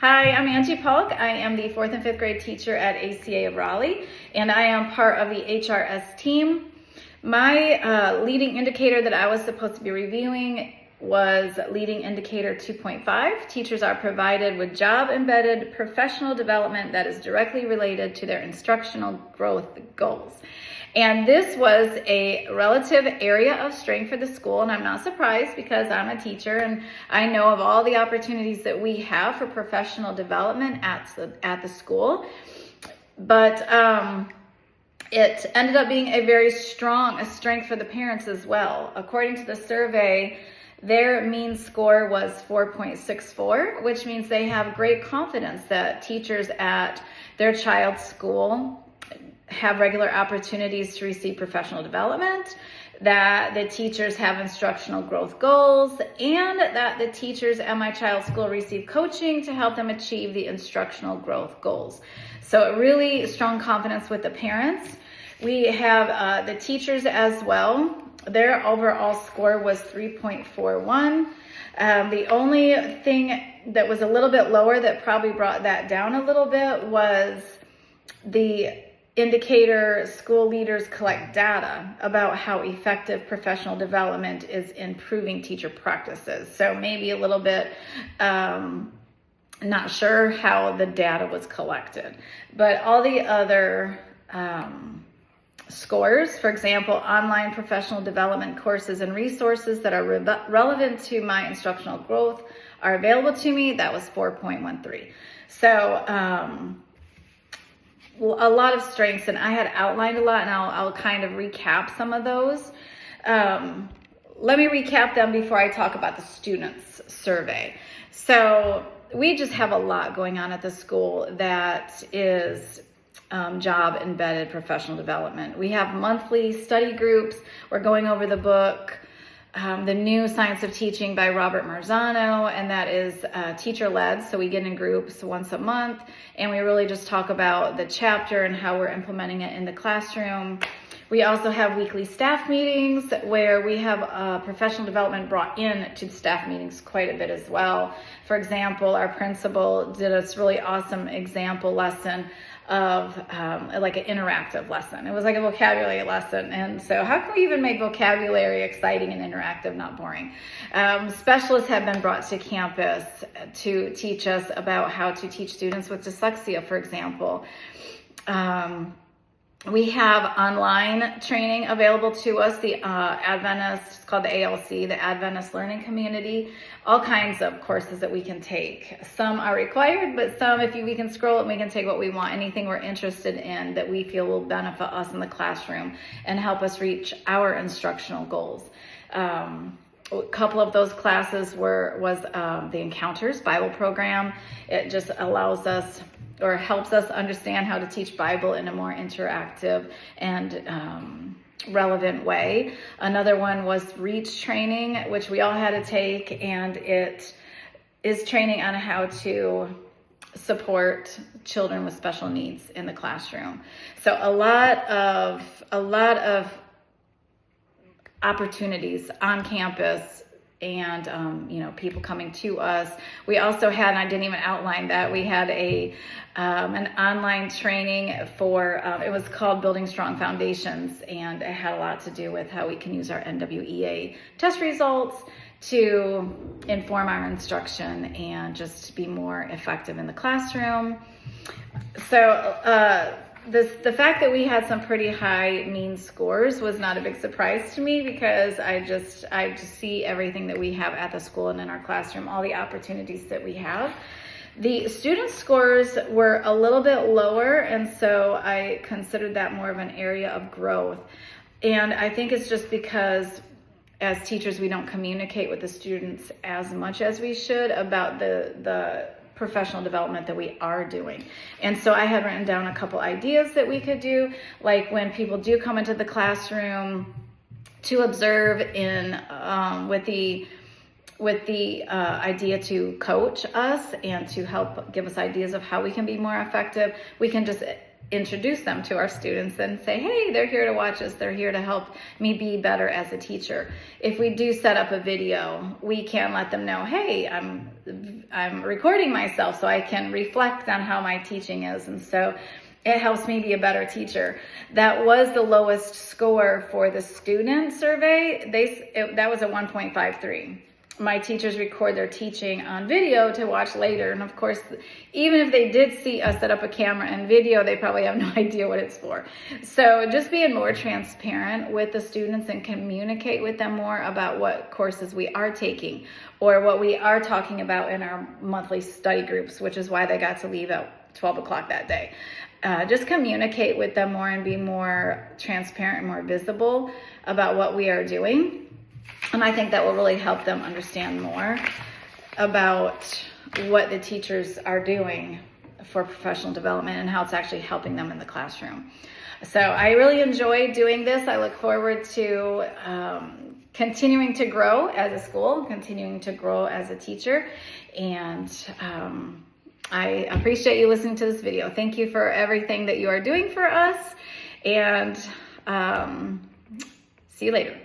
Hi, I'm Angie Polk. I am the 4th and 5th grade teacher at ACA of Raleigh, and I am part of the HRS team. My leading indicator that I was supposed to be reviewing was leading indicator 2.5. Teachers are provided with job-embedded professional development that is directly related to their instructional growth goals. And this was a relative area of strength for the school, and I'm not surprised because I'm a teacher and I know of all the opportunities that we have for professional development at the school. But it ended up being a very strong strength for the parents as well. According to the survey, their mean score was 4.64, which means they have great confidence that teachers at their child's school have regular opportunities to receive professional development, that the teachers have instructional growth goals, and that the teachers at my child's school receive coaching to help them achieve the instructional growth goals. So really strong confidence with the parents. We have the teachers as well. Their overall score was 3.41. The only thing that was a little bit lower that probably brought that down a little bit was the indicator school leaders collect data about how effective professional development is improving teacher practices. So maybe a little bit not sure how the data was collected, but all the other scores, for example, online professional development courses and resources that are relevant to my instructional growth are available to me. That was 4.13. So a lot of strengths, and I had outlined a lot, and I'll kind of recap some of those. Let me recap them before I talk about the students' survey. So we just have a lot going on at the school that is job embedded professional development. We have monthly study groups. We're going over the book, The New Science of Teaching by Robert Marzano, and that is teacher-led. So we get in groups once a month, and we really just talk about the chapter and how we're implementing it in the classroom. We also have weekly staff meetings where we have professional development brought in to staff meetings quite a bit as well. For example, our principal did this really awesome example lesson of like an interactive lesson. It was like a vocabulary lesson. And so how can we even make vocabulary exciting and interactive, not boring? Specialists have been brought to campus to teach us about how to teach students with dyslexia, for example. We have online training available to us, the Adventist, it's called the ALC, the Adventist Learning Community, all kinds of courses that we can take. Some are required, but some, we can scroll it, we can take what we want, anything we're interested in that we feel will benefit us in the classroom and help us reach our instructional goals. A couple of those classes was the Encounters Bible program. It just allows us or helps us understand how to teach Bible in a more interactive and relevant way. Another one was REACH training, which we all had to take, and it is training on how to support children with special needs in the classroom. So a lot of opportunities on campus and people coming to us. We also had, and I didn't even outline that, we had an online training for, it was called Building Strong Foundations, and it had a lot to do with how we can use our NWEA test results to inform our instruction and just be more effective in the classroom. So the fact that we had some pretty high mean scores was not a big surprise to me because I just see everything that we have at the school and in our classroom, all the opportunities that we have. The student scores were a little bit lower, and so I considered that more of an area of growth. And I think it's just because as teachers, we don't communicate with the students as much as we should about the professional development that we are doing. And so I had written down a couple ideas that we could do, like when people do come into the classroom, to observe in with the idea to coach us and to help give us ideas of how we can be more effective. We can just introduce them to our students and say, hey, they're here to watch us. They're here to help me be better as a teacher. If we do set up a video, we can let them know, hey, I'm recording myself so I can reflect on how my teaching is. And so it helps me be a better teacher. That was the lowest score for the student survey. That was a 1.53. My teachers record their teaching on video to watch later. And of course, even if they did see us set up a camera and video, they probably have no idea what it's for. So just being more transparent with the students and communicate with them more about what courses we are taking or what we are talking about in our monthly study groups, which is why they got to leave at 12 o'clock that day. Just communicate with them more and be more transparent and more visible about what we are doing. And I think that will really help them understand more about what the teachers are doing for professional development and how it's actually helping them in the classroom. So I really enjoy doing this. I look forward to continuing to grow as a school, continuing to grow as a teacher. And I appreciate you listening to this video. Thank you for everything that you are doing for us. And see you later.